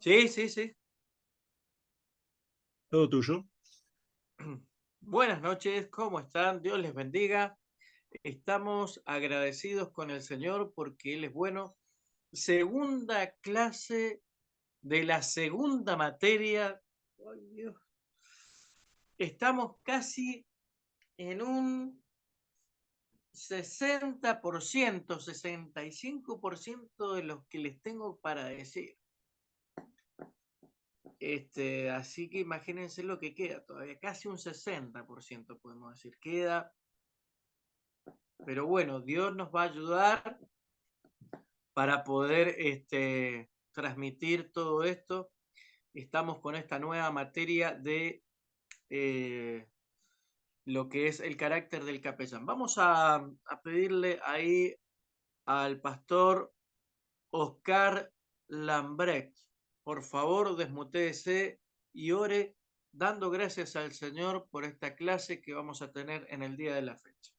Sí, sí, sí. Todo tuyo. Buenas noches, ¿cómo están? Dios les bendiga. Estamos agradecidos con el Señor porque Él es bueno. Segunda clase de la segunda materia. Ay, Dios. Estamos casi en un 60%, 65% de los que les tengo para decir. Así que imagínense lo que queda todavía, casi un 60% podemos decir, queda. Pero bueno, Dios nos va a ayudar para poder transmitir todo esto. Estamos con esta nueva materia de lo que es el carácter del capellán. Vamos a pedirle ahí al pastor Oscar Lambrecht, por favor, desmutéese y ore dando gracias al Señor por esta clase que vamos a tener en el día de la fecha.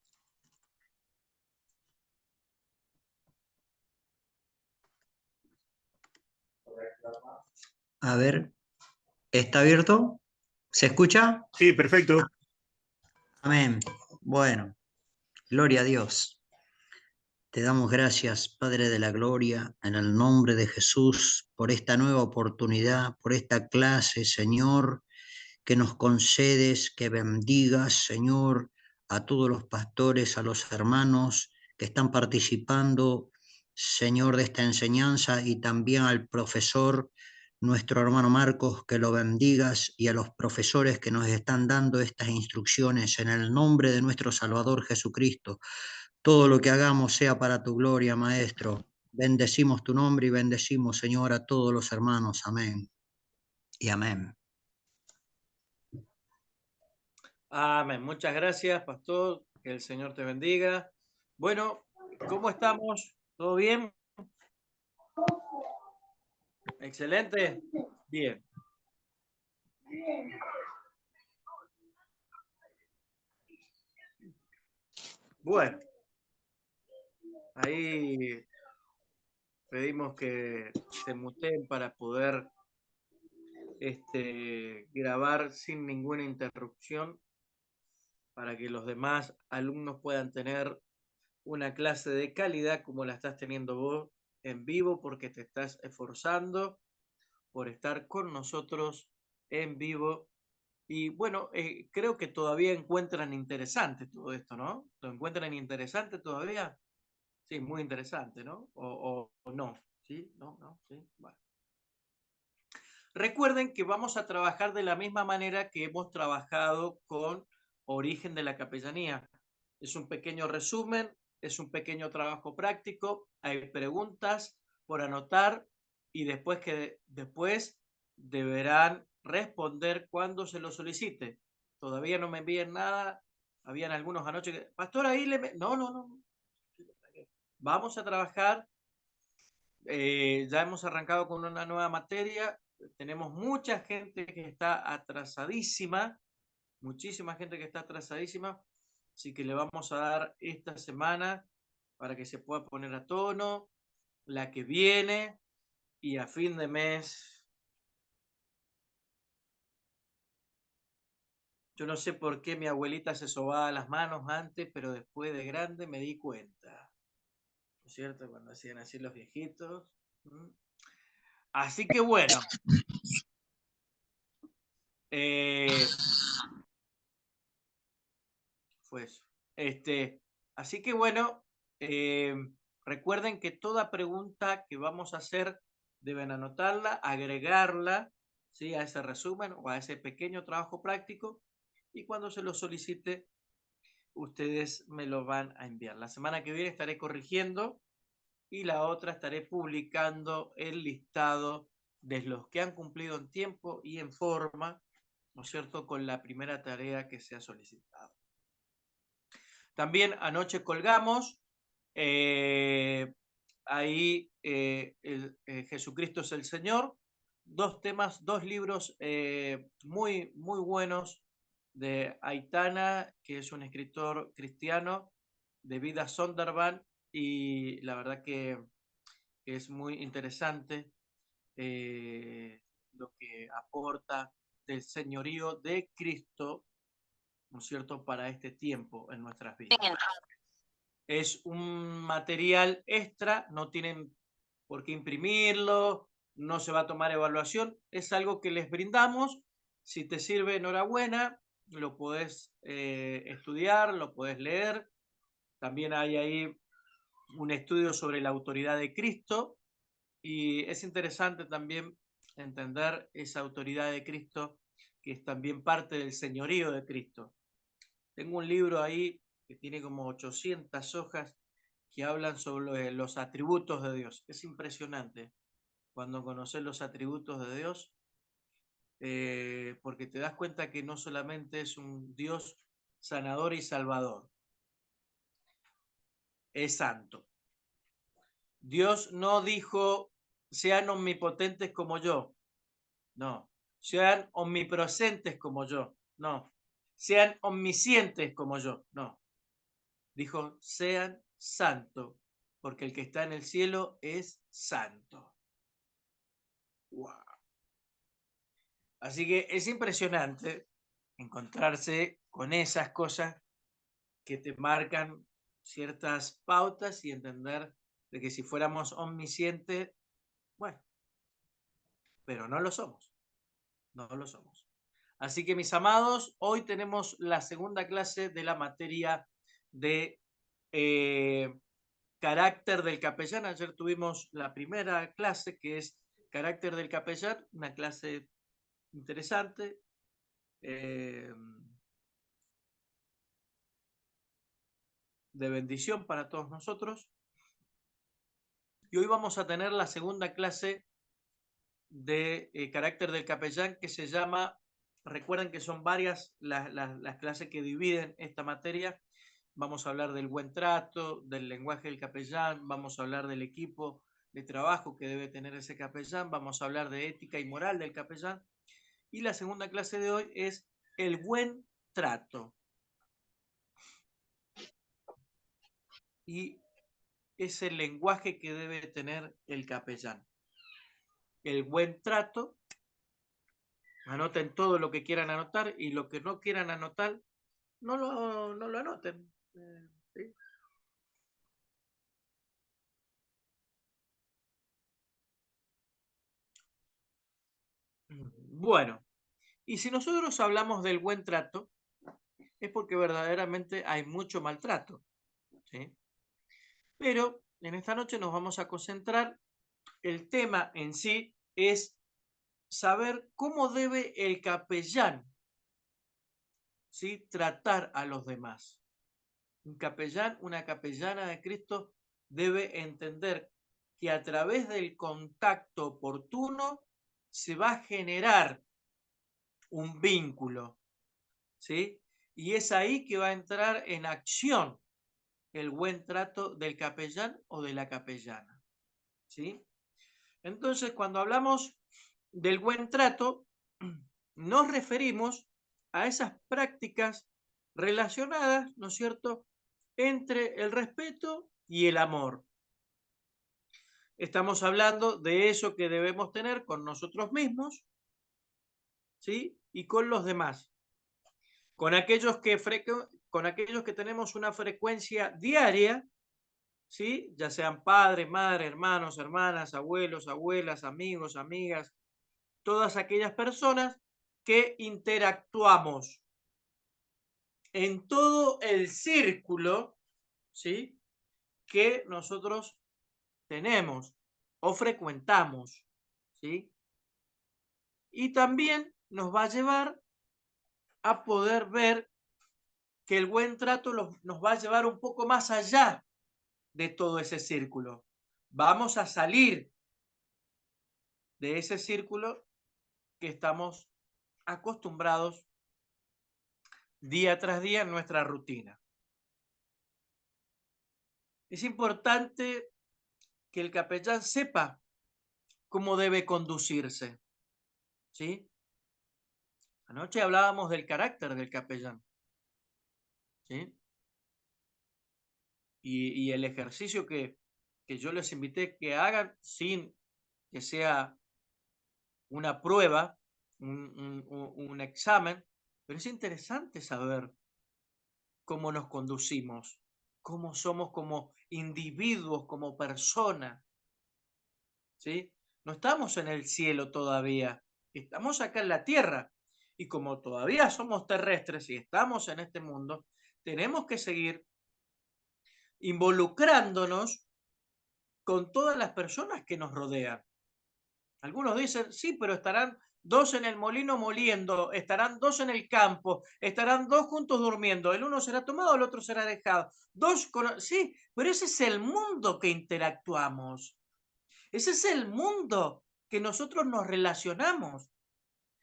A ver, ¿está abierto? ¿Se escucha? Sí, perfecto. Amén. Bueno, gloria a Dios. Te damos gracias, Padre de la Gloria, en el nombre de Jesús, por esta nueva oportunidad, por esta clase, Señor, que nos concedes, que bendigas, Señor, a todos los pastores, a los hermanos que están participando, Señor, de esta enseñanza y también al profesor, nuestro hermano Marcos, que lo bendigas y a los profesores que nos están dando estas instrucciones en el nombre de nuestro Salvador Jesucristo. Todo lo que hagamos sea para tu gloria, Maestro. Bendecimos tu nombre y bendecimos, Señor, a todos los hermanos. Amén y amén. Amén. Muchas gracias, pastor. Que el Señor te bendiga. Bueno, ¿cómo estamos? ¿Todo bien? Excelente. Bien. Bueno, ahí pedimos que se muteen para poder grabar sin ninguna interrupción para que los demás alumnos puedan tener una clase de calidad como la estás teniendo vos en vivo, porque te estás esforzando por estar con nosotros en vivo. Y bueno, creo que todavía encuentran interesante todo esto, ¿no? ¿Lo encuentran interesante todavía? Sí, muy interesante, ¿no? O no, ¿sí? ¿No? ¿No? ¿Sí? Bueno. Recuerden que vamos a trabajar de la misma manera que hemos trabajado con Origen de la Capellanía. Es un pequeño resumen, es un pequeño trabajo práctico, hay preguntas por anotar y después deberán responder cuando se lo solicite. Todavía no me envíen nada. Habían algunos anoche que, pastor, ahí le... No, no, no. Vamos a trabajar. Ya hemos arrancado con una nueva materia. Tenemos mucha gente que está atrasadísima, muchísima gente que está atrasadísima. Así que le vamos a dar esta semana para que se pueda poner a tono, la que viene y a fin de mes. Yo no sé por qué mi abuelita se sobaba las manos antes, pero después de grande me di cuenta. ¿No es cierto? Cuando hacían así los viejitos. Así que bueno. Fue eso. Así que bueno, eh, recuerden que toda pregunta que vamos a hacer deben anotarla, agregarla, ¿sí?, a ese resumen o a ese pequeño trabajo práctico, y cuando se lo solicite, ustedes me lo van a enviar. La semana que viene estaré corrigiendo y la otra estaré publicando el listado de los que han cumplido en tiempo y en forma, ¿no es cierto?, con la primera tarea que se ha solicitado. También anoche colgamos ahí Jesucristo es el Señor, dos temas, dos libros muy, muy buenos de Aitana, que es un escritor cristiano, de Vida Sondervan, y la verdad que es muy interesante aporta del señorío de Cristo, ¿no es cierto?, para este tiempo en nuestras vidas. Es un material extra, no tienen por qué imprimirlo, no se va a tomar evaluación, es algo que les brindamos. Si te sirve, enhorabuena, lo podés estudiar, lo podés leer. También hay ahí un estudio sobre la autoridad de Cristo y es interesante también entender esa autoridad de Cristo, que es también parte del señorío de Cristo. Tengo un libro ahí que tiene como 800 hojas que hablan sobre los atributos de Dios. Es impresionante cuando conoces los atributos de Dios, porque te das cuenta que no solamente es un Dios sanador y salvador, es santo. Dios no dijo, sean omnipotentes como yo, no. Sean omnipresentes como yo, no. Sean omniscientes como yo, no. Dijo, sean santos, porque el que está en el cielo es santo. Wow. Así que es impresionante encontrarse con esas cosas que te marcan ciertas pautas y entender de que si fuéramos omniscientes, bueno, pero no lo somos, no lo somos. Así que mis amados, hoy tenemos la segunda clase de la materia de carácter del capellán. Ayer tuvimos la primera clase que es carácter del capellán, una clase interesante. De bendición para todos nosotros. Y hoy vamos a tener la segunda clase de carácter del capellán que se llama, recuerden que son varias las clases que dividen esta materia. Vamos a hablar del buen trato, del lenguaje del capellán, vamos a hablar del equipo de trabajo que debe tener ese capellán, vamos a hablar de ética y moral del capellán. Y la segunda clase de hoy es el buen trato. Y es el lenguaje que debe tener el capellán. El buen trato, anoten todo lo que quieran anotar y lo que no quieran anotar, no lo anoten. ¿Sí? Bueno, y si nosotros hablamos del buen trato, es porque verdaderamente hay mucho maltrato, ¿sí? Pero en esta noche nos vamos a concentrar, el tema en sí es saber cómo debe el capellán, ¿sí?, tratar a los demás. Un capellán, una capellana de Cristo debe entender que a través del contacto oportuno se va a generar un vínculo, ¿sí? Y es ahí que va a entrar en acción el buen trato del capellán o de la capellana, ¿sí? Entonces, cuando hablamos del buen trato, nos referimos a esas prácticas relacionadas, ¿no es cierto?, entre el respeto y el amor. Estamos hablando de eso que debemos tener con nosotros mismos, ¿sí?, y con los demás. Con aquellos que tenemos una frecuencia diaria, ¿sí?, ya sean padres, madres, hermanos, hermanas, abuelos, abuelas, amigos, amigas, todas aquellas personas que interactuamos en todo el círculo, ¿sí?, que nosotros tenemos o frecuentamos, ¿sí? Y también nos va a llevar a poder ver que el buen trato nos va a llevar un poco más allá de todo ese círculo. Vamos a salir de ese círculo que estamos acostumbrados día tras día en nuestra rutina. Es importante que el capellán sepa cómo debe conducirse, ¿sí? Anoche hablábamos del carácter del capellán, ¿sí? Y el ejercicio que yo les invité que hagan sin que sea una prueba, un examen, pero es interesante saber cómo nos conducimos, cómo somos como individuos, como personas, ¿sí? No estamos en el cielo todavía, estamos acá en la tierra. Y como todavía somos terrestres y estamos en este mundo, tenemos que seguir involucrándonos con todas las personas que nos rodean. Algunos dicen, sí, pero estarán dos en el molino moliendo, estarán dos en el campo, estarán dos juntos durmiendo, el uno será tomado, el otro será dejado. Sí, pero ese es el mundo que interactuamos. Ese es el mundo que nosotros nos relacionamos,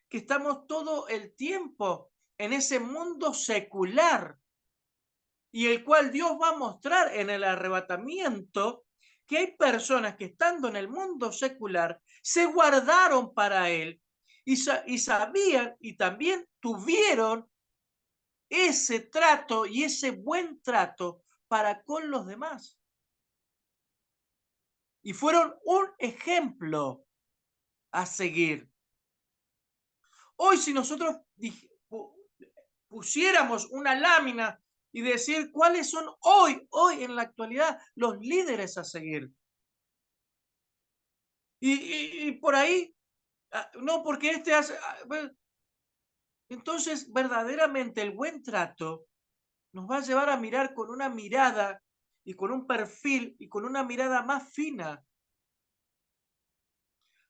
que estamos todo el tiempo en ese mundo secular y el cual Dios va a mostrar en el arrebatamiento que hay personas que estando en el mundo secular se guardaron para Él y sabían y también tuvieron ese trato y ese buen trato para con los demás. Y fueron un ejemplo a seguir. Hoy si nosotros pusiéramos una lámina y decir cuáles son hoy en la actualidad, los líderes a seguir. Y por ahí, no, porque este hace... Entonces, verdaderamente el buen trato nos va a llevar a mirar con una mirada y con un perfil y con una mirada más fina.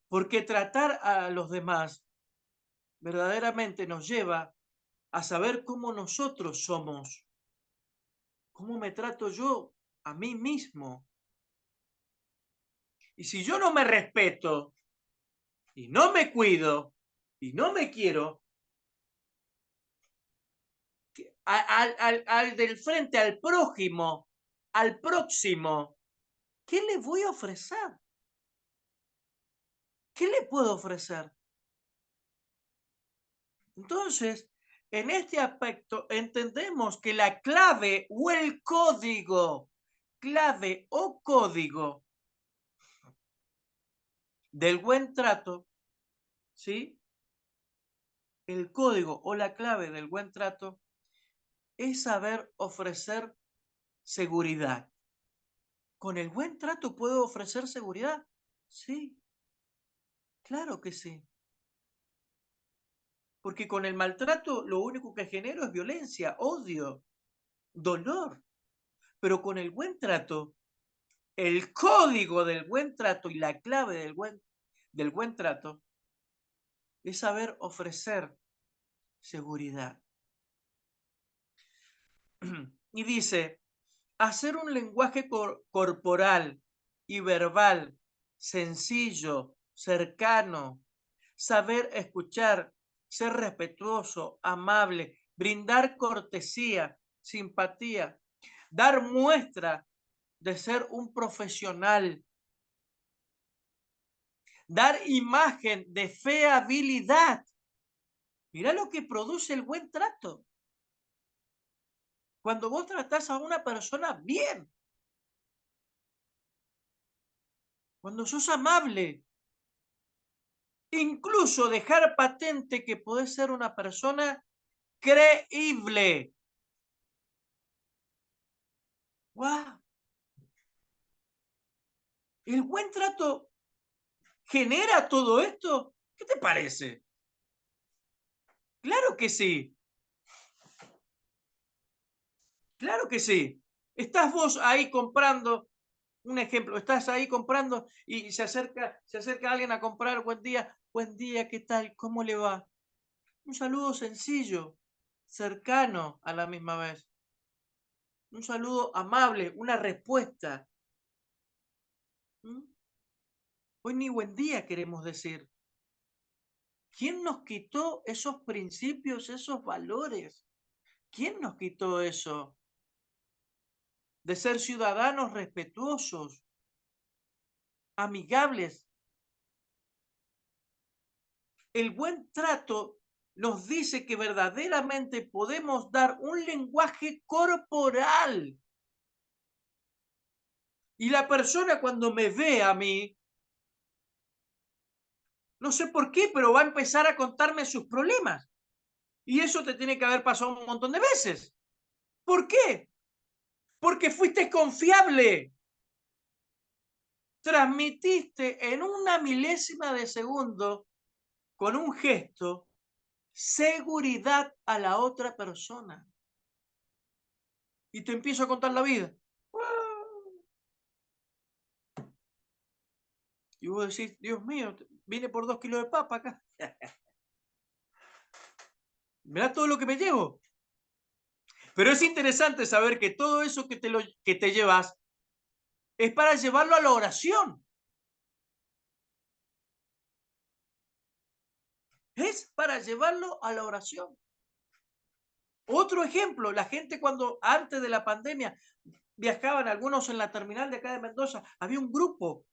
Porque tratar a los demás verdaderamente nos lleva a saber cómo nosotros somos, cómo me trato yo a mí mismo. Y si yo no me respeto y no me cuido y no me quiero, al del frente, al prójimo, al próximo, ¿qué le voy a ofrecer? ¿Qué le puedo ofrecer? Entonces, en este aspecto entendemos que la clave o el código, clave o código del buen trato, ¿sí? El código o la clave del buen trato es saber ofrecer seguridad. ¿Con el buen trato puedo ofrecer seguridad? Sí, claro que sí. Porque con el maltrato lo único que genero es violencia, odio, dolor. Pero con el buen trato, el código del buen trato y la clave del buen trato es saber ofrecer seguridad. Y dice, hacer un lenguaje corporal y verbal sencillo, cercano, saber escuchar, ser respetuoso, amable, brindar cortesía, simpatía, dar muestra de ser un profesional, dar imagen de fiabilidad. Mira lo que produce el buen trato. Cuando vos tratás a una persona bien, cuando sos amable, incluso dejar patente que podés ser una persona creíble. ¡Wow! ¿El buen trato genera todo esto? ¿Qué te parece? Claro que sí. Claro que sí. Estás vos ahí comprando, un ejemplo, estás ahí comprando y se acerca alguien a comprar, buen día, ¿qué tal? ¿Cómo le va? Un saludo sencillo, cercano a la misma vez. Un saludo amable, una respuesta. ¿Mm? Hoy ni buen día queremos decir. ¿Quién nos quitó esos principios, esos valores? ¿Quién nos quitó eso? De ser ciudadanos respetuosos, amigables. El buen trato nos dice que verdaderamente podemos dar un lenguaje corporal. Y la persona cuando me ve a mí, No sé por qué, pero va a empezar a contarme sus problemas. Y eso te tiene que haber pasado un montón de veces. ¿Por qué? Porque fuiste confiable. Transmitiste en una milésima de segundo, con un gesto, seguridad a la otra persona. Y te empiezo a contar la vida. Y vos decís, Dios mío, vine por 2 kilos de papa acá. Mirá todo lo que me llevo. Pero es interesante saber que todo eso que te llevas es para llevarlo a la oración. Es para llevarlo a la oración. Otro ejemplo, la gente cuando antes de la pandemia viajaban, algunos en la terminal de acá de Mendoza, había un grupo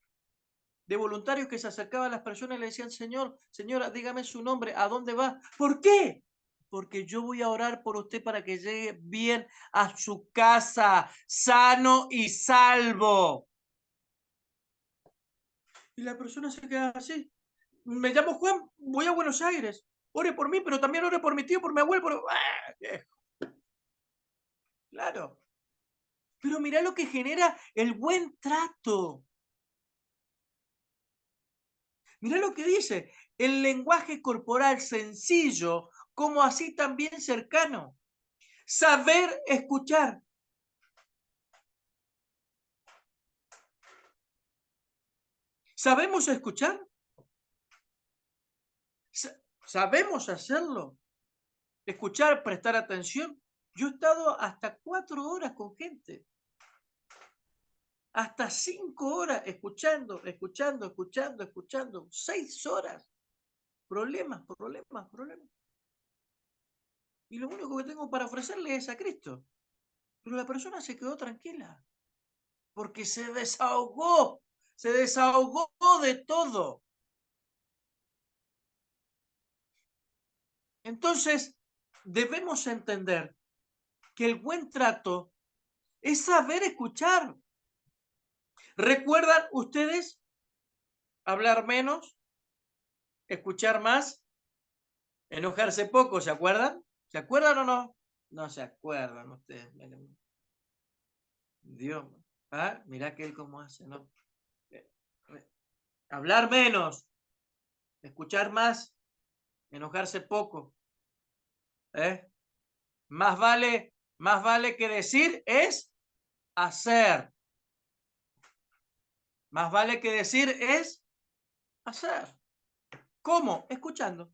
de voluntarios que se acercaban a las personas y le decían, señor, señora, dígame su nombre, ¿a dónde va? ¿Por qué? Porque yo voy a orar por usted para que llegue bien a su casa, sano y salvo. Y la persona se queda así. Me llamo Juan, voy a Buenos Aires. Ore por mí, pero también ore por mi tío, por mi abuelo, por... ¡Ah! Claro. Pero mirá lo que genera el buen trato. Mirá lo que dice, el lenguaje corporal sencillo, como así también cercano. Saber escuchar. ¿Sabemos escuchar? ¿Sabemos hacerlo? Escuchar, prestar atención. Yo he estado hasta 4 horas con gente. Hasta 5 horas escuchando, escuchando, escuchando, escuchando. 6 horas. Problemas, problemas, problemas. Y lo único que tengo para ofrecerle es a Cristo. Pero la persona se quedó tranquila. Porque se desahogó de todo. Entonces, debemos entender que el buen trato es saber escuchar. ¿Recuerdan ustedes hablar menos, escuchar más, enojarse poco? ¿Se acuerdan? ¿Se acuerdan o no? No se acuerdan ustedes. Dios, ¿ah? Mirá que él cómo hace, ¿no? Eh, Hablar menos, escuchar más, enojarse poco. ¿Eh? Más vale que decir es hacer. Más vale que decir es hacer. ¿Cómo? Escuchando.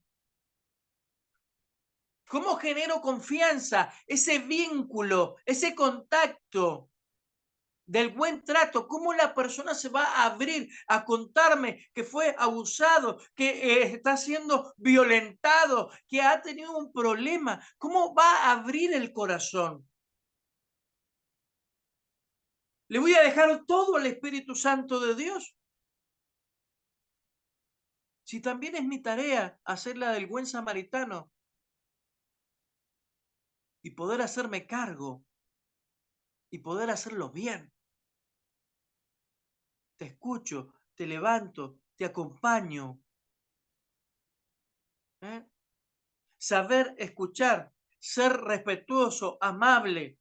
¿Cómo genero confianza? Ese vínculo, ese contacto del buen trato. ¿Cómo la persona se va a abrir a contarme que fue abusado, que está siendo violentado, que ha tenido un problema? ¿Cómo va a abrir el corazón? ¿Le voy a dejar todo al Espíritu Santo de Dios? Si también es mi tarea hacer la del buen samaritano y poder hacerme cargo y poder hacerlo bien. Te escucho, te levanto, te acompaño. ¿Eh? Saber escuchar, ser respetuoso, amable.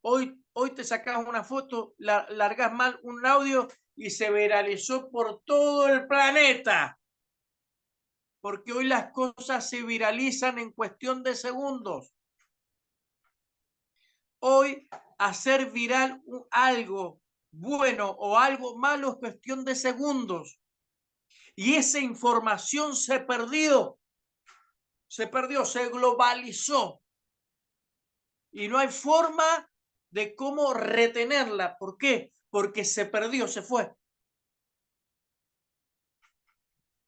Hoy te sacas una foto, largas mal un audio y se viralizó por todo el planeta. Porque hoy las cosas se viralizan en cuestión de segundos. Hoy hacer viral algo bueno o algo malo es cuestión de segundos. Y esa información se perdió, se globalizó. Y no hay forma de cómo retenerla. ¿Por qué? Porque se perdió, se fue.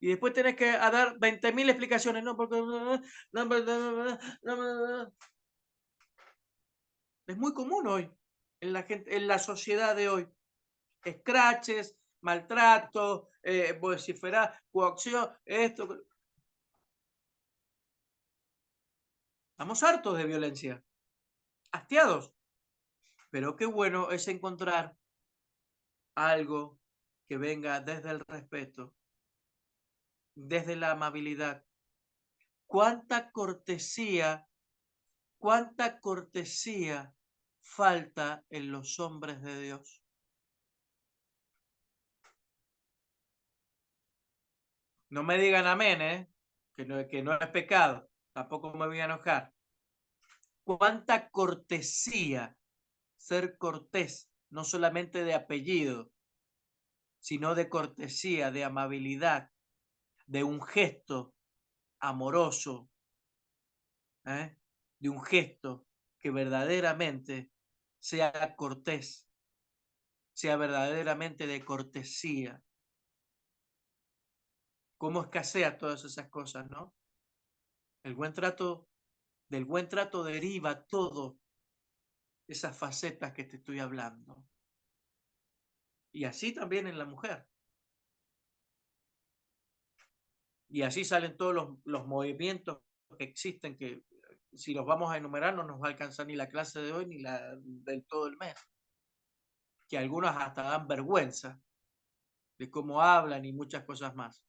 Y después tenés que dar 20.000 explicaciones. No, porque... Es muy común hoy en la sociedad de hoy. Scratches, maltrato, vociferar, coacción, esto. Estamos hartos de violencia, hastiados. Pero qué bueno es encontrar algo que venga desde el respeto, desde la amabilidad. Cuánta cortesía falta en los hombres de Dios? No me digan amén, que no es pecado. Tampoco me voy a enojar. Cuánta cortesía, ser cortés, no solamente de apellido, sino de cortesía, de amabilidad, de un gesto amoroso, de un gesto que verdaderamente sea cortés, sea verdaderamente de cortesía. ¿Cómo escasea todas esas cosas, no? El buen trato, del buen trato deriva todo esas facetas que te estoy hablando. Y así también en la mujer. Y así salen todos los movimientos que existen, que si los vamos a enumerar no nos va a alcanzar ni la clase de hoy ni la del todo el mes. Que algunos hasta dan vergüenza de cómo hablan y muchas cosas más.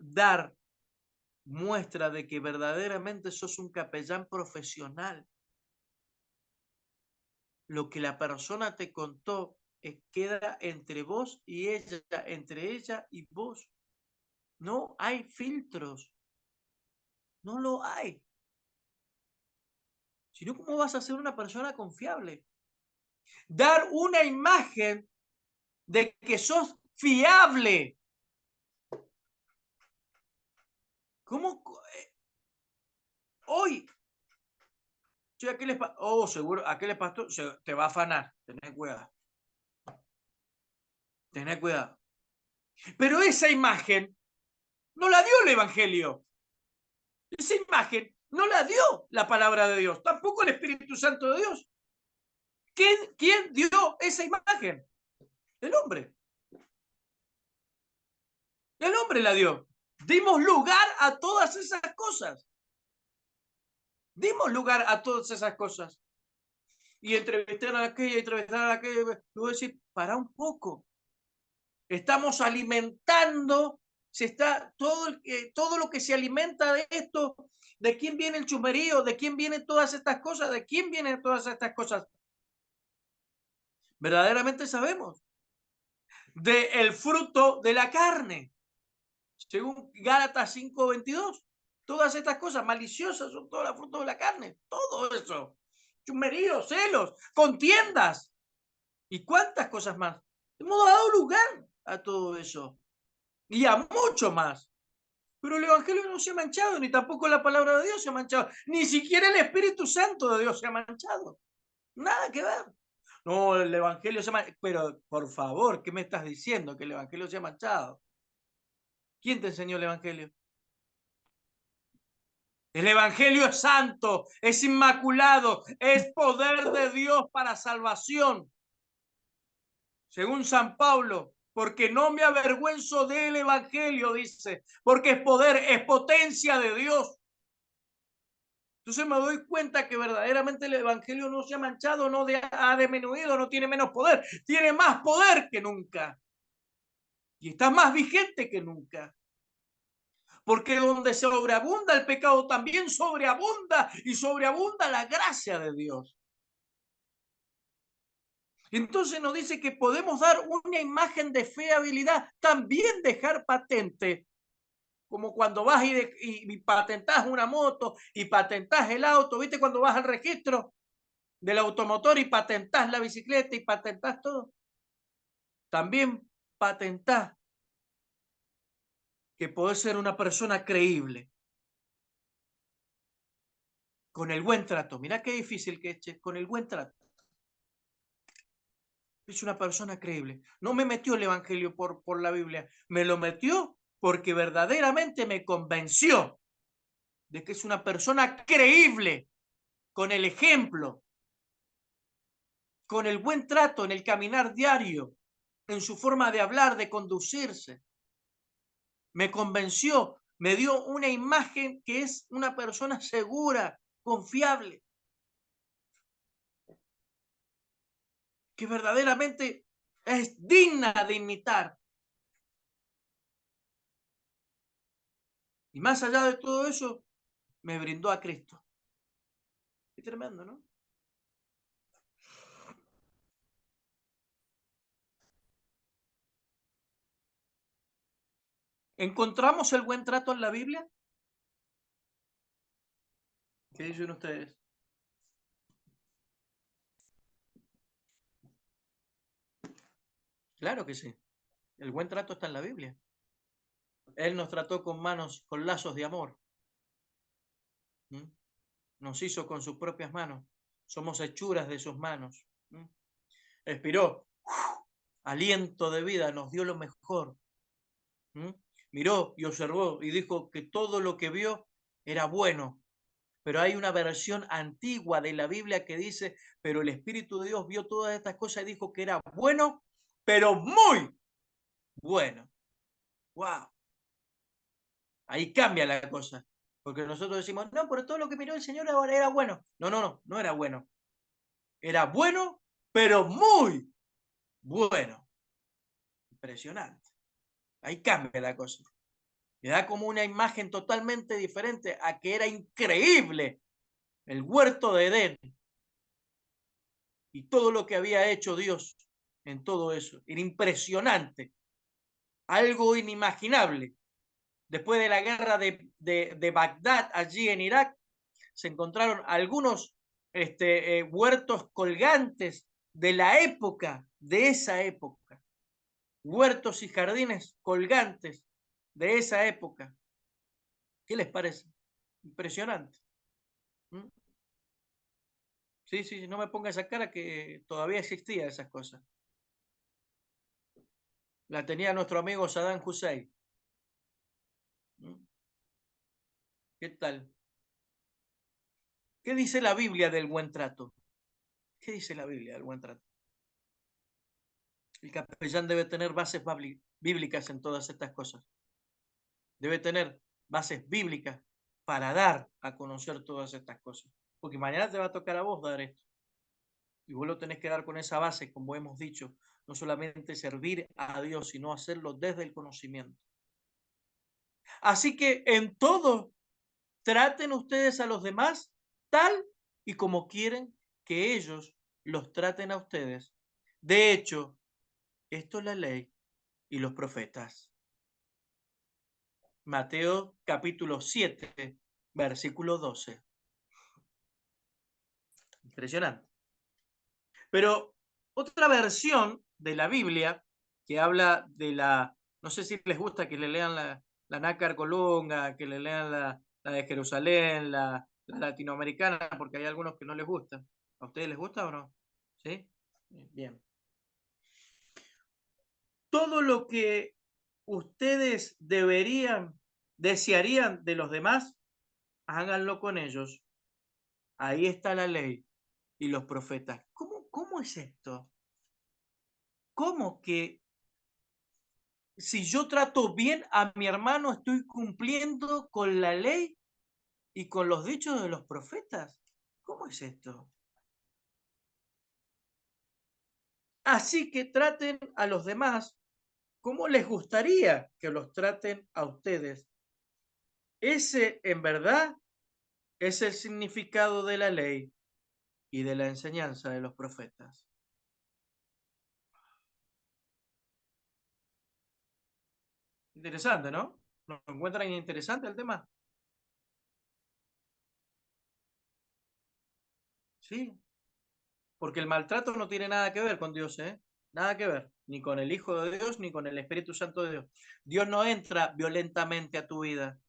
Dar muestra de que verdaderamente sos un capellán profesional. Lo que la persona te contó queda entre vos y ella, entre ella y vos. No hay filtros. No lo hay. Sino, ¿cómo vas a ser una persona confiable? Dar una imagen de que sos fiable. ¿Cómo? Hoy, seguro, aquel pastor te va a afanar. Tened cuidado. Tened cuidado. Pero esa imagen no la dio el Evangelio. Esa imagen no la dio la palabra de Dios, tampoco el Espíritu Santo de Dios. ¿Quién dio esa imagen? El hombre. El hombre la dio. Dimos lugar a todas esas cosas. Dimos lugar a todas esas cosas. Y entrevistar a aquella, entrevistar a aquella. Tú vas a decir, para un poco. Estamos alimentando, se está todo lo que se alimenta de esto. ¿De quién viene el chumerío? ¿De quién vienen todas estas cosas? ¿De quién vienen todas estas cosas? Verdaderamente sabemos. Del fruto de la carne. Según Gálatas 5:22. Todas estas cosas maliciosas son todas las frutos de la carne. Todo eso. Chumeríos, celos, contiendas. ¿Y cuántas cosas más? Hemos dado lugar a todo eso. Y a mucho más. Pero el Evangelio no se ha manchado, ni tampoco la palabra de Dios se ha manchado. Ni siquiera el Espíritu Santo de Dios se ha manchado. Nada que ver. No, el Evangelio se ha manchado. Pero, por favor, ¿qué me estás diciendo? Que el Evangelio se ha manchado. ¿Quién te enseñó el Evangelio? El Evangelio es santo, es inmaculado, es poder de Dios para salvación. Según San Pablo, porque no me avergüenzo del Evangelio, dice, porque es poder, es potencia de Dios. Entonces me doy cuenta que verdaderamente el Evangelio no se ha manchado, no ha disminuido, no tiene menos poder, tiene más poder que nunca. Y está más vigente que nunca. Porque donde sobreabunda el pecado también sobreabunda y sobreabunda la gracia de Dios. Entonces nos dice que podemos dar una imagen de fiabilidad, también dejar patente, como cuando vas y patentás una moto y patentás el auto, ¿viste? Cuando vas al registro del automotor y patentás la bicicleta y patentás todo. También patentás que podés ser una persona creíble. Con el buen trato. Mirá qué difícil que es, con el buen trato. Es una persona creíble. No me metió el Evangelio por la Biblia. Me lo metió porque verdaderamente me convenció de que es una persona creíble, con el ejemplo, con el buen trato en el caminar diario, en su forma de hablar, de conducirse. Me convenció, me dio una imagen que es una persona segura, confiable, que verdaderamente Es digna de imitar. Y más allá de todo eso, me brindó a Cristo. Qué tremendo, ¿no? ¿Encontramos el buen trato en la Biblia? ¿Qué dicen ustedes? Claro que sí. El buen trato está en la Biblia. Él nos trató con manos, con lazos de amor. ¿Mm? Nos hizo con sus propias manos. Somos hechuras de sus manos. ¿Mm? Expiró aliento de vida, nos dio lo mejor. ¿Mm? Miró y observó y dijo que todo lo que vio era bueno. Pero hay una versión antigua de la Biblia que dice, pero el Espíritu de Dios vio todas estas cosas y dijo que era bueno, pero muy bueno. ¡Wow! Ahí cambia la cosa. Porque nosotros decimos, no, pero todo lo que miró el Señor ahora era bueno. No, no, no, no era bueno. Era bueno, pero muy bueno. Impresionante. Ahí cambia la cosa. Le da como una imagen totalmente diferente a que era increíble el huerto de Edén y todo lo que había hecho Dios en todo eso. Era impresionante, algo inimaginable. Después de la guerra de Bagdad, allí en Irak, se encontraron algunos huertos colgantes de la época, de esa época. Huertos y jardines colgantes de esa época. ¿Qué les parece? Impresionante. ¿Mm? Sí, sí, no me ponga esa cara que todavía existía esas cosas. La tenía nuestro amigo Saddam Hussein. ¿Mm? ¿Qué tal? ¿Qué dice la Biblia del buen trato? ¿Qué dice la Biblia del buen trato? El capellán debe tener bases bíblicas en todas estas cosas. Debe tener bases bíblicas para dar a conocer todas estas cosas. Porque mañana te va a tocar a vos dar esto. Y vos lo tenés que dar con esa base, como hemos dicho. No solamente servir a Dios, sino hacerlo desde el conocimiento. Así que en todo, traten ustedes a los demás tal y como quieren que ellos los traten a ustedes. De hecho, esto es la ley y los profetas. Mateo capítulo 7, versículo 12. Impresionante. Pero otra versión de la Biblia que habla de la, no sé si les gusta que le lean la Nácar Colunga, que le lean la de Jerusalén, la latinoamericana, porque hay algunos que no les gustan. ¿A ustedes les gusta o no? ¿Sí? Bien. Todo lo que ustedes desearían de los demás, háganlo con ellos. Ahí está la ley y los profetas. ¿Cómo es esto? ¿Cómo que si yo trato bien a mi hermano estoy cumpliendo con la ley y con los dichos de los profetas? ¿Cómo es esto? Así que traten a los demás como les gustaría que los traten a ustedes. Ese, en verdad, es el significado de la ley y de la enseñanza de los profetas. Interesante, ¿no? ¿Lo encuentran interesante el tema? Sí, porque el maltrato no tiene nada que ver con Dios, ¿eh? Nada que ver, ni con el Hijo de Dios, ni con el Espíritu Santo de Dios. Dios no entra violentamente a tu vida.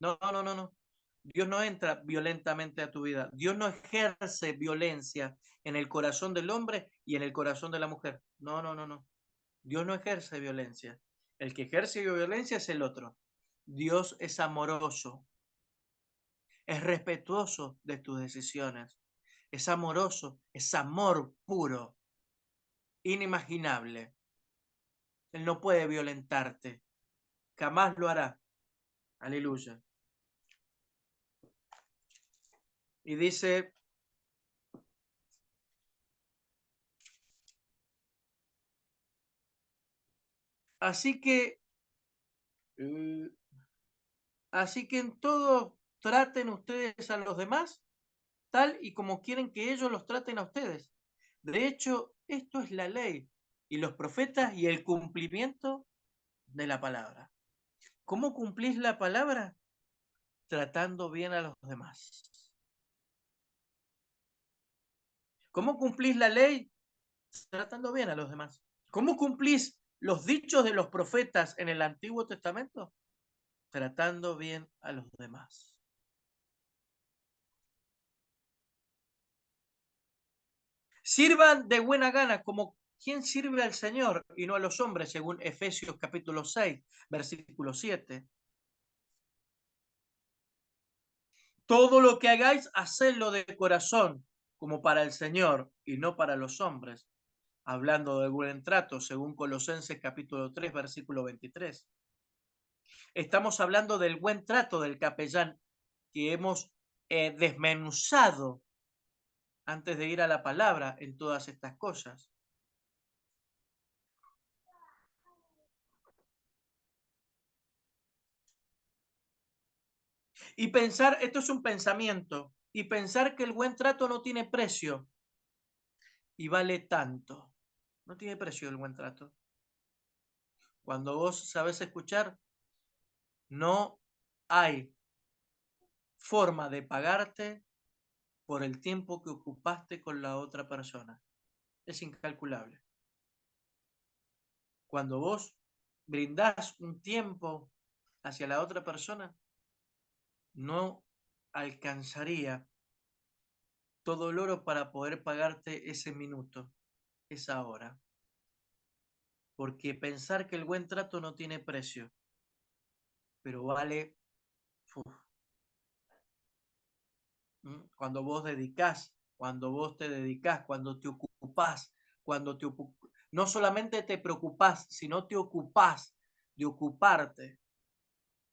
No, no, no, no, no. Dios no entra violentamente a tu vida. Dios no ejerce violencia en el corazón del hombre y en el corazón de la mujer. No, no, no, no. Dios no ejerce violencia. El que ejerce violencia es el otro. Dios es amoroso, es respetuoso de tus decisiones, es amoroso, es amor puro, inimaginable. Él no puede violentarte, jamás lo hará. Aleluya. Y dice, Así que, en todo traten ustedes a los demás tal y como quieren que ellos los traten a ustedes. De hecho, esto es la ley y los profetas y el cumplimiento de la palabra. ¿Cómo cumplís la palabra? Tratando bien a los demás. ¿Cómo cumplís la ley? Tratando bien a los demás. ¿Cómo cumplís los dichos de los profetas en el Antiguo Testamento? Tratando bien a los demás. Sirvan de buena gana como quien sirve al Señor y no a los hombres, según Efesios capítulo 6, versículo 7. Todo lo que hagáis, hacedlo de corazón, como para el Señor y no para los hombres, hablando del buen trato, según Colosenses capítulo 3, versículo 23. Estamos hablando del buen trato del capellán que hemos desmenuzado antes de ir a la palabra en todas estas cosas. Y pensar, esto es un pensamiento, y pensar que el buen trato no tiene precio y vale tanto. No tiene precio el buen trato. Cuando vos sabés escuchar, no hay forma de pagarte por el tiempo que ocupaste con la otra persona. Es incalculable. Cuando vos brindás un tiempo hacia la otra persona, no alcanzaría todo el oro para poder pagarte ese minuto, esa hora. Porque pensar que el buen trato no tiene precio, pero vale, uf, cuando vos dedicás, cuando vos te dedicás, cuando te ocupás, no solamente te preocupás, sino te ocupás de ocuparte,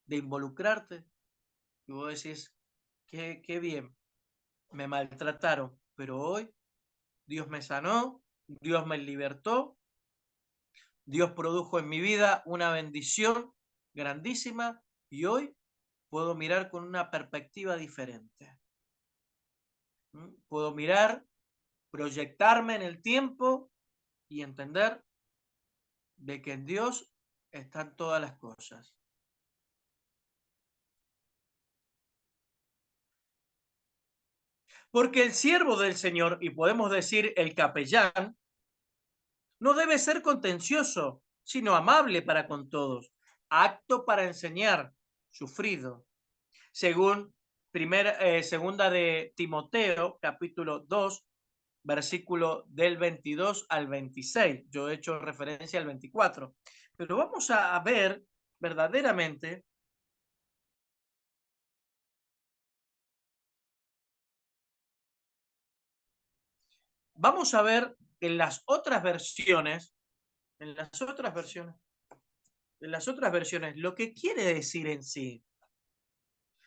de involucrarte, y vos decís, qué bien, me maltrataron, pero hoy Dios me sanó, Dios me libertó, Dios produjo en mi vida una bendición grandísima y hoy puedo mirar con una perspectiva diferente. Puedo mirar, proyectarme en el tiempo y entender de que en Dios están todas las cosas. Porque el siervo del Señor, y podemos decir el capellán, no debe ser contencioso, sino amable para con todos, apto para enseñar, sufrido. Según segunda de Timoteo, capítulo 2, versículo del 22 al 26. Yo he hecho referencia al 24. Pero vamos a ver verdaderamente. Vamos a ver en las otras versiones, en las otras versiones, lo que quiere decir en sí.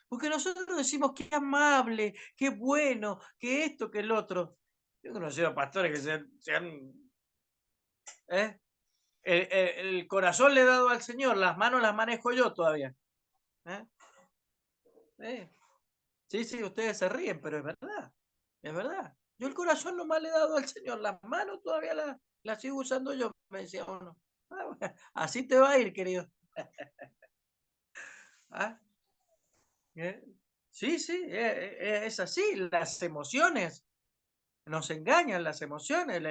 Porque nosotros decimos qué amable, qué bueno, que esto, que el otro. Yo he conocido pastores que se han ¿eh? El corazón le he dado al Señor, las manos las manejo yo todavía. ¿Eh? ¿Eh? Sí, sí, ustedes se ríen, pero es verdad, es verdad. Yo el corazón nomás le he dado al Señor, las manos todavía las sigo usando yo, me decía uno. Ah, bueno, así te va a ir, querido. ¿Ah? ¿Eh? Sí, sí, es así, las emociones nos engañan, las emociones,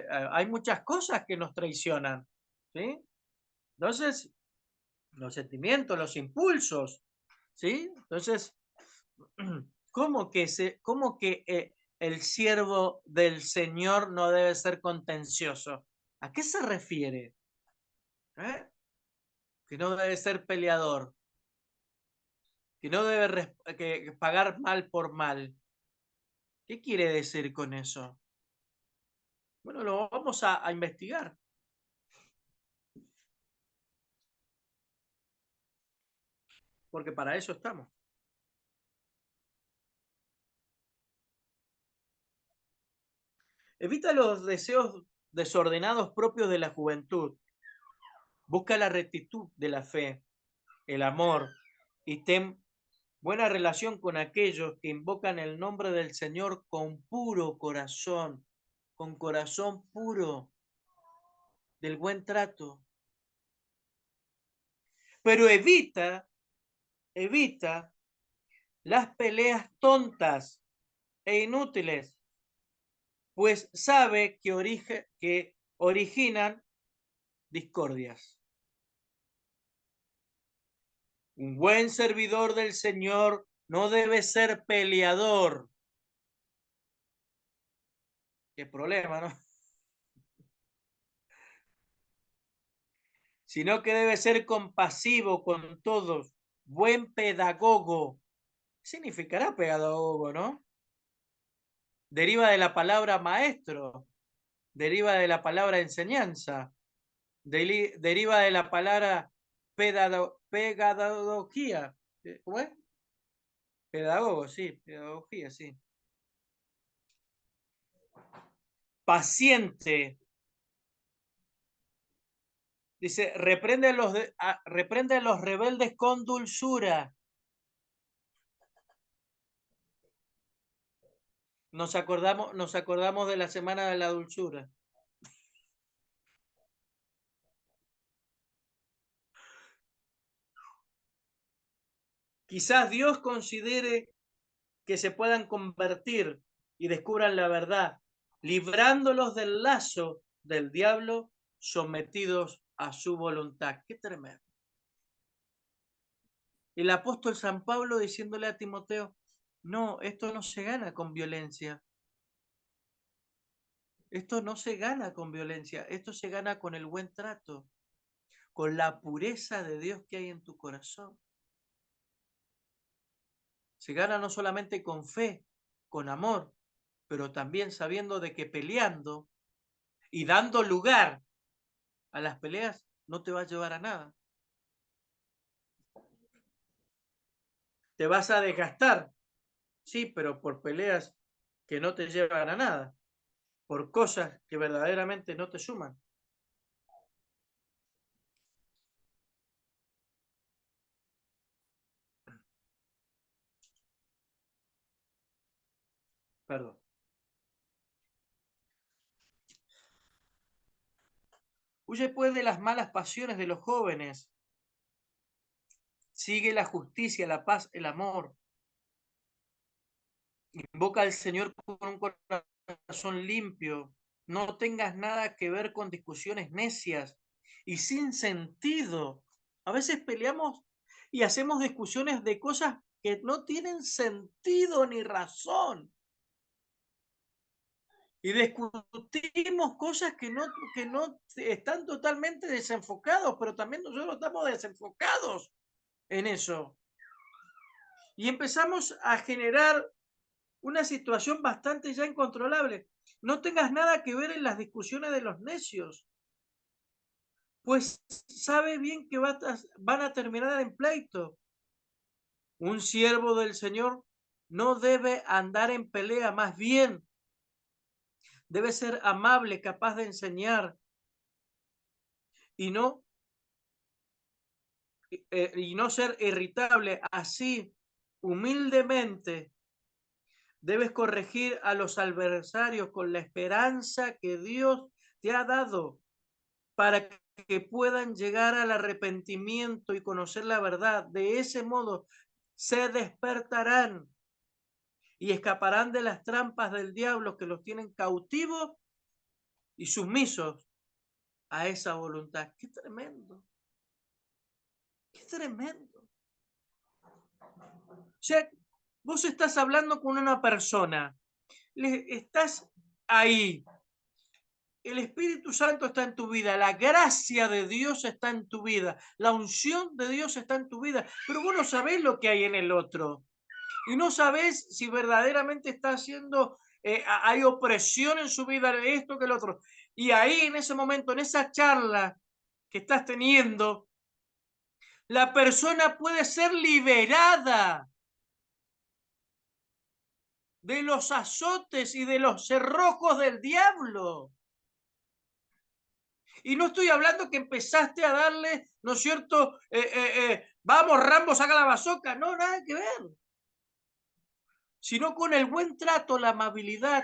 hay muchas cosas que nos traicionan, ¿sí? Entonces, los sentimientos, los impulsos, ¿sí? Entonces, cómo que el siervo del Señor no debe ser contencioso? ¿A qué se refiere? ¿Eh? Que no debe ser peleador, que no debe que pagar mal por mal. ¿Qué quiere decir con eso? Bueno, lo vamos a investigar, porque para eso estamos. Evita los deseos desordenados propios de la juventud. Busca la rectitud de la fe, el amor, y ten buena relación con aquellos que invocan el nombre del Señor con puro corazón, con corazón puro, del buen trato. Pero evita las peleas tontas e inútiles, pues sabe que originan discordias. Un buen servidor del Señor no debe ser peleador. Qué problema, ¿no? Sino que debe ser compasivo con todos, buen pedagogo. ¿Qué significará pedagogo, no? Deriva de la palabra maestro, deriva de la palabra enseñanza, deriva de la palabra pedagogía. ¿Cómo es? Pedagogo, sí, pedagogía, sí. Paciente. Dice, reprende a los rebeldes con dulzura. Nos acordamos de la semana de la dulzura. Quizás Dios considere que se puedan convertir y descubran la verdad, librándolos del lazo del diablo, sometidos a su voluntad. Qué tremendo. El apóstol San Pablo diciéndole a Timoteo, no, esto no se gana con violencia. Esto no se gana con violencia, esto se gana con el buen trato, con la pureza de Dios que hay en tu corazón. Se gana no solamente con fe, con amor, pero también sabiendo de que peleando y dando lugar a las peleas no te va a llevar a nada. Te vas a desgastar, sí, pero por peleas que no te llevan a nada, por cosas que verdaderamente no te suman. Perdón. Huye pues de las malas pasiones de los jóvenes. Sigue la justicia, la paz, el amor. Invoca al Señor con un corazón limpio. No tengas nada que ver con discusiones necias y sin sentido. A veces peleamos y hacemos discusiones de cosas que no tienen sentido ni razón. Y discutimos cosas que no están totalmente desenfocados, pero también nosotros estamos desenfocados en eso. Y empezamos a generar una situación bastante ya incontrolable. No tengas nada que ver en las discusiones de los necios, pues sabe bien que van a terminar en pleito. Un siervo del Señor no debe andar en pelea, más bien debe ser amable, capaz de enseñar y no ser irritable. Así, humildemente, debes corregir a los adversarios con la esperanza que Dios te ha dado para que puedan llegar al arrepentimiento y conocer la verdad. De ese modo se despertarán y escaparán de las trampas del diablo que los tienen cautivos y sumisos a esa voluntad. ¡Qué tremendo! ¡Qué tremendo! O sea, vos estás hablando con una persona, estás ahí, el Espíritu Santo está en tu vida, la gracia de Dios está en tu vida, la unción de Dios está en tu vida, pero vos no sabés lo que hay en el otro. Y no sabés si verdaderamente está haciendo, hay opresión en su vida, esto que el otro. Y ahí en ese momento, en esa charla que estás teniendo, la persona puede ser liberada de los azotes y de los cerrojos del diablo. Y no estoy hablando que empezaste a darle, ¿no es cierto? Vamos, Rambo, saca la bazooka. No, nada que ver. Sino con el buen trato, la amabilidad.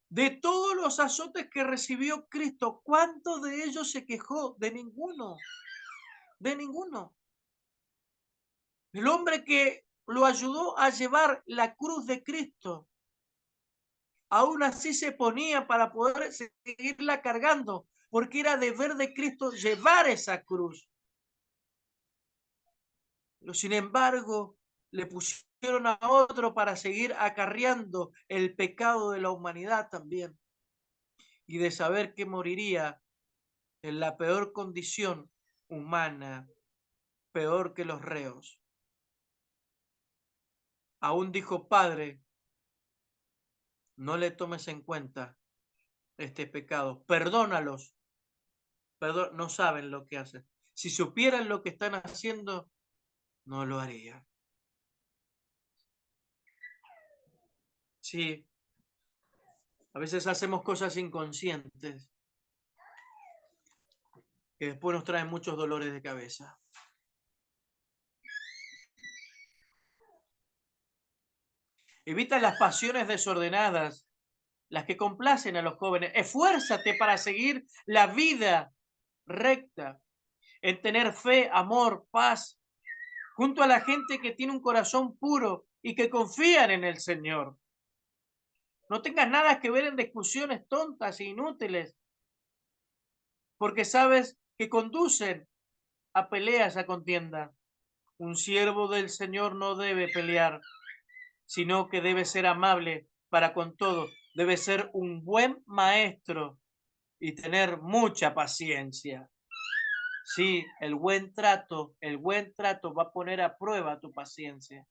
De todos los azotes que recibió Cristo, ¿cuántos de ellos se quejó? De ninguno. De ninguno. El hombre que lo ayudó a llevar la cruz de Cristo, aún así se ponía para poder seguirla cargando, porque era deber de Cristo llevar esa cruz. Pero sin embargo, le pusieron a otro para seguir acarreando el pecado de la humanidad también, y de saber que moriría en la peor condición humana, peor que los reos. Aún dijo: Padre, no le tomes en cuenta este pecado, perdónalos, no saben lo que hacen. Si supieran lo que están haciendo, no lo harían. Sí, a veces hacemos cosas inconscientes que después nos traen muchos dolores de cabeza. Evita las pasiones desordenadas, las que complacen a los jóvenes. Esfuérzate para seguir la vida recta, en tener fe, amor, paz, junto a la gente que tiene un corazón puro y que confían en el Señor. No tengas nada que ver en discusiones tontas e inútiles, porque sabes que conducen a peleas, a contienda. Un siervo del Señor no debe pelear, sino que debe ser amable para con todos. Debe ser un buen maestro y tener mucha paciencia. Sí, el buen trato va a poner a prueba tu paciencia.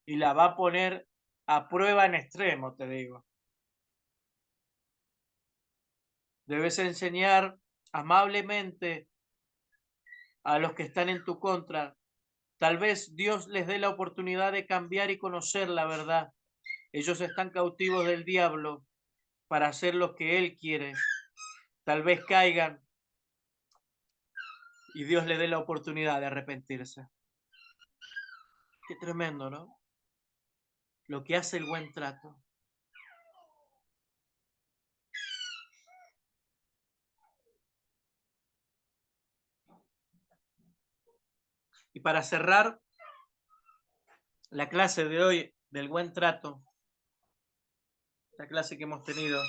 Y la va a poner a prueba en extremo, te digo. Debes enseñar amablemente a los que están en tu contra. Tal vez Dios les dé la oportunidad de cambiar y conocer la verdad. Ellos están cautivos del diablo para hacer lo que él quiere. Tal vez caigan y Dios les dé la oportunidad de arrepentirse. Qué tremendo, ¿no? Lo que hace el buen trato. Y para cerrar la clase de hoy del buen trato, la clase que hemos tenido,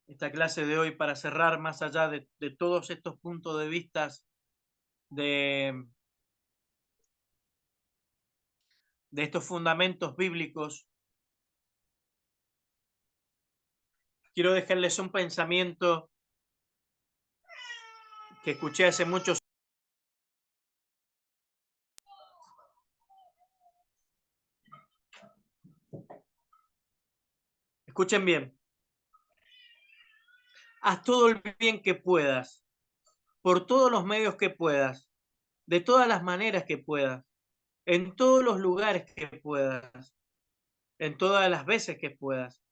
esta clase de hoy, para cerrar más allá de todos estos puntos de vista de estos fundamentos bíblicos, quiero dejarles un pensamiento que escuché hace muchos. Escuchen bien. Haz todo el bien que puedas, por todos los medios que puedas, de todas las maneras que puedas, en todos los lugares que puedas, en todas las veces que puedas,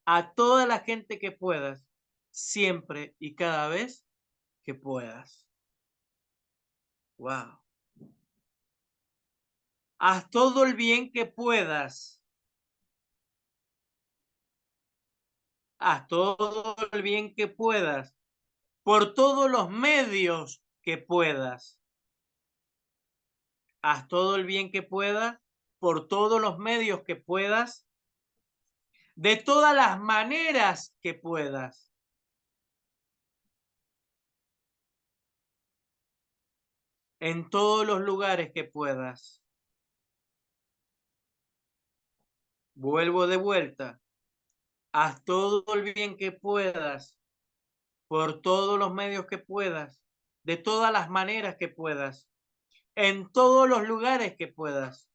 a toda la gente que puedas, siempre y cada vez que puedas. Wow. Haz todo el bien que puedas. Haz todo el bien que puedas, por todos los medios que puedas. Haz todo el bien que puedas, por todos los medios que puedas, de todas las maneras que puedas. En todos los lugares que puedas. Vuelvo de vuelta. Haz todo el bien que puedas, por todos los medios que puedas, de todas las maneras que puedas, en todos los lugares que puedas,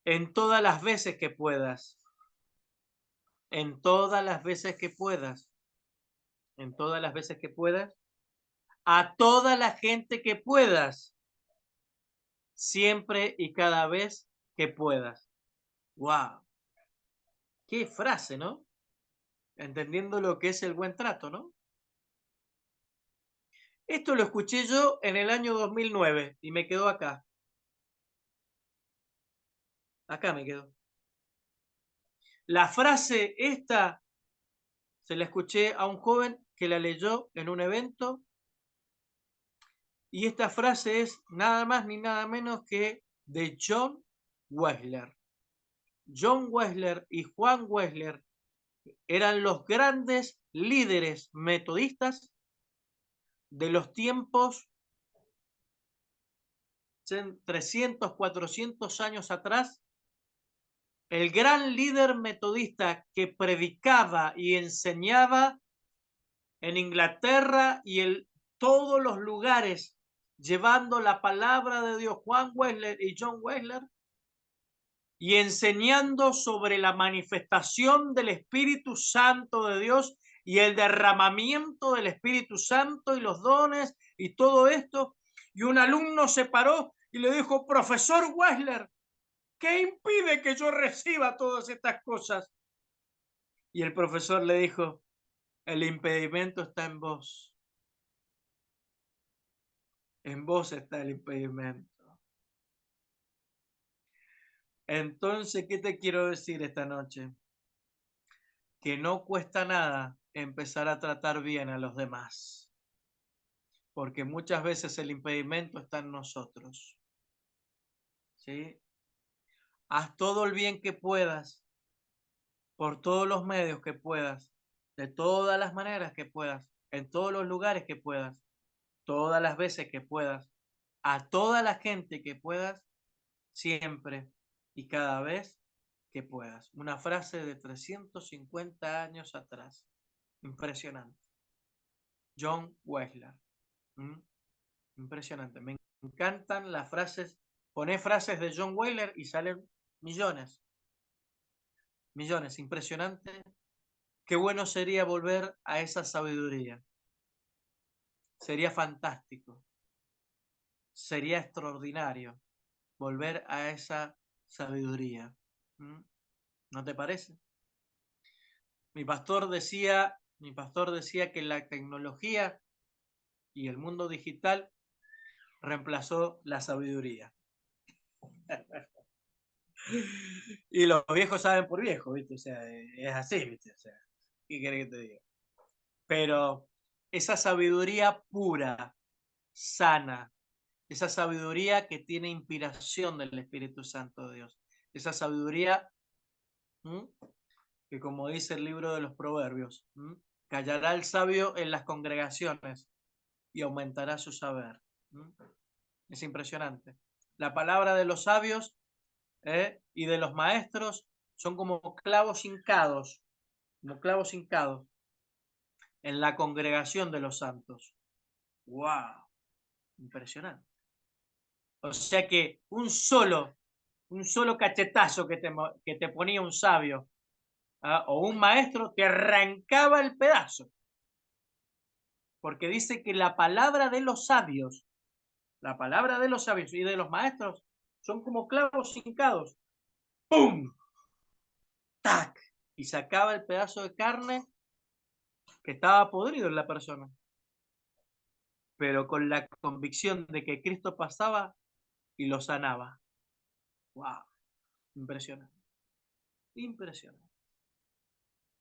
en todas las veces que puedas, en todas las veces que puedas, en todas las veces que puedas, a toda la gente que puedas, siempre y cada vez que puedas. ¡Wow! ¡Qué frase!, ¿no? Entendiendo lo que es el buen trato, ¿no? Esto lo escuché yo en el año 2009 y me quedó acá. Acá me quedó. La frase esta se la escuché a un joven que la leyó en un evento y esta frase es nada más ni nada menos que de John Wesley. John Wesley y Juan Wesley eran los grandes líderes metodistas de los tiempos 300, 400 años atrás. El gran líder metodista que predicaba y enseñaba en Inglaterra y en todos los lugares, llevando la palabra de Dios, Juan Wesley y John Wesley, y enseñando sobre la manifestación del Espíritu Santo de Dios y el derramamiento del Espíritu Santo y los dones y todo esto. Y un alumno se paró y le dijo: profesor Wesley, ¿qué impide que yo reciba todas estas cosas? Y el profesor le dijo: el impedimento está en vos. En vos está el impedimento. Entonces, ¿qué te quiero decir esta noche? Que no cuesta nada empezar a tratar bien a los demás, porque muchas veces el impedimento está en nosotros. ¿Sí? Haz todo el bien que puedas, por todos los medios que puedas, de todas las maneras que puedas, en todos los lugares que puedas, todas las veces que puedas, a toda la gente que puedas, siempre y cada vez que puedas. Una frase de 350 años atrás. Impresionante. John Wesley. Impresionante. Me encantan las frases. Poné frases de John Wesley y salen millones. Millones. Impresionante. Qué bueno sería volver a esa sabiduría. Sería fantástico. Sería extraordinario volver a esa sabiduría. ¿No te parece? Mi pastor decía que la tecnología y el mundo digital reemplazó la sabiduría. Y los viejos saben por viejo, ¿viste? O sea, es así, ¿viste? O sea, ¿qué querés que te diga? Pero esa sabiduría pura, sana, esa sabiduría que tiene inspiración del Espíritu Santo de Dios, esa sabiduría que, como dice el libro de los Proverbios, callará el sabio en las congregaciones y aumentará su saber. Es impresionante. La palabra de los sabios y de los maestros son como clavos hincados en la congregación de los santos. ¡Wow! Impresionante. O sea que un solo cachetazo que te ponía un sabio o un maestro te arrancaba el pedazo. Porque dice que la palabra de los sabios y de los maestros son como clavos hincados. ¡Pum! ¡Tac! Y sacaba el pedazo de carne que estaba podrido en la persona. Pero con la convicción de que Cristo pasaba y lo sanaba. ¡Wow! Impresionante. Impresionante.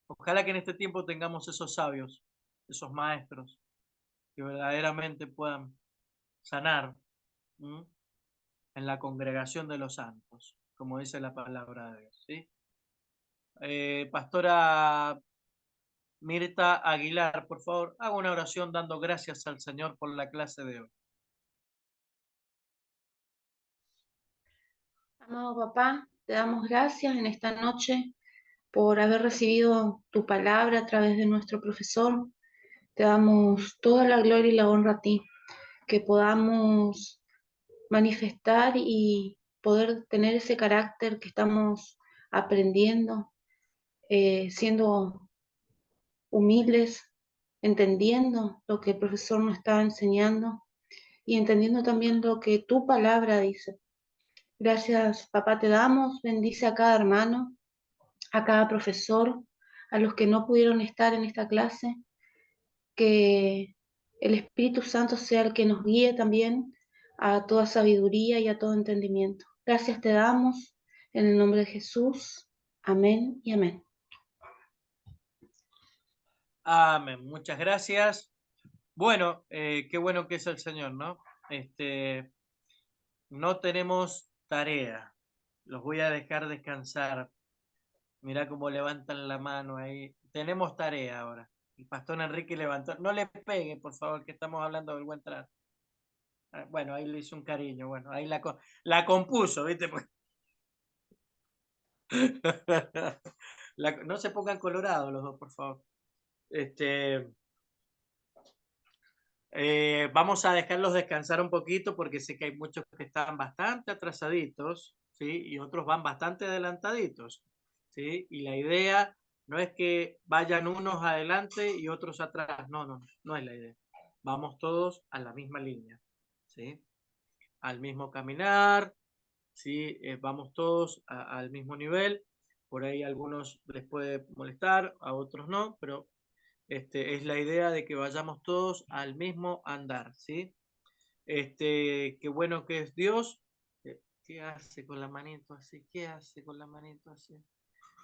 Ojalá que en este tiempo tengamos esos sabios, esos maestros, que verdaderamente puedan sanar en la congregación de los santos, como dice la palabra de Dios. ¿Sí? Pastora Mirta Aguilar, por favor, haga una oración dando gracias al Señor por la clase de hoy. Amado papá, te damos gracias en esta noche por haber recibido tu palabra a través de nuestro profesor. Te damos toda la gloria y la honra a ti, que podamos manifestar y poder tener ese carácter que estamos aprendiendo, siendo humildes, entendiendo lo que el profesor nos está enseñando y entendiendo también lo que tu palabra dice. Gracias, papá, te damos. Bendice a cada hermano, a cada profesor, a los que no pudieron estar en esta clase. Que el Espíritu Santo sea el que nos guíe también a toda sabiduría y a todo entendimiento. Gracias te damos en el nombre de Jesús. Amén y amén. Amén. Muchas gracias. Bueno, qué bueno que es el Señor, ¿no? No tenemos tarea. Los voy a dejar descansar. Mirá cómo levantan la mano ahí. Tenemos tarea ahora. El pastor Enrique levantó. No le pegue, por favor, que estamos hablando del buen trato. Bueno, ahí le hizo un cariño. Bueno, ahí la compuso, ¿viste? No se pongan colorados los dos, por favor. Vamos a dejarlos descansar un poquito porque sé que hay muchos que están bastante atrasaditos, ¿sí? Y otros van bastante adelantaditos, ¿sí? Y la idea no es que vayan unos adelante y otros atrás, no es la idea. Vamos todos a la misma línea, ¿sí? Al mismo caminar, ¿sí? Vamos todos al mismo nivel. Por ahí a algunos les puede molestar, a otros no, pero es la idea de que vayamos todos al mismo andar, ¿sí? Qué bueno que es Dios. ¿Qué hace con la manito así? ¿Qué hace con la manito así?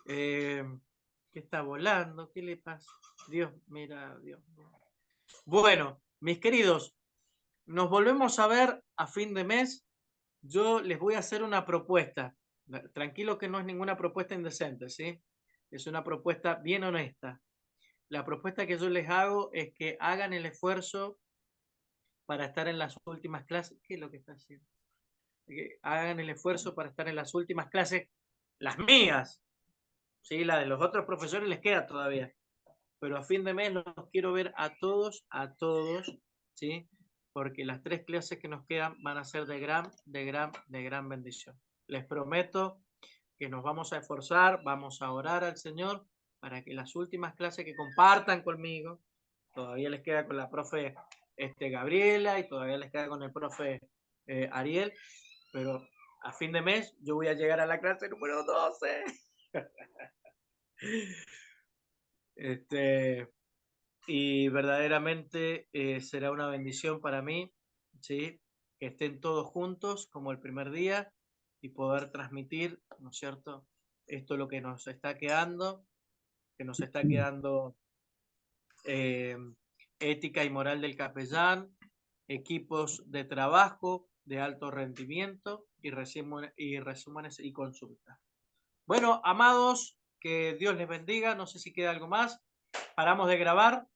¿Qué está volando? ¿Qué le pasa? Dios, mira, Dios. Bueno, mis queridos, nos volvemos a ver a fin de mes. Yo les voy a hacer una propuesta. Tranquilo que no es ninguna propuesta indecente, ¿sí? Es una propuesta bien honesta. La propuesta que yo les hago es que hagan el esfuerzo para estar en las últimas clases. ¿Qué es lo que está haciendo? Que hagan el esfuerzo para estar en las últimas clases, las mías. ¿Sí? La de los otros profesores les queda todavía. Pero a fin de mes los quiero ver a todos, ¿sí? Porque las 3 clases que nos quedan van a ser de gran bendición. Les prometo que nos vamos a esforzar, vamos a orar al Señor para que las últimas clases que compartan conmigo, todavía les queda con la profe Gabriela y todavía les queda con el profe Ariel, pero a fin de mes yo voy a llegar a la clase número 12. Y verdaderamente será una bendición para mí, ¿sí? Que estén todos juntos como el primer día y poder transmitir, ¿no es cierto? Esto es lo que nos está quedando, eh, ética y moral del capellán, equipos de trabajo de alto rendimiento y resúmenes y consultas. Bueno, amados, que Dios les bendiga. No sé si queda algo más. Paramos de grabar.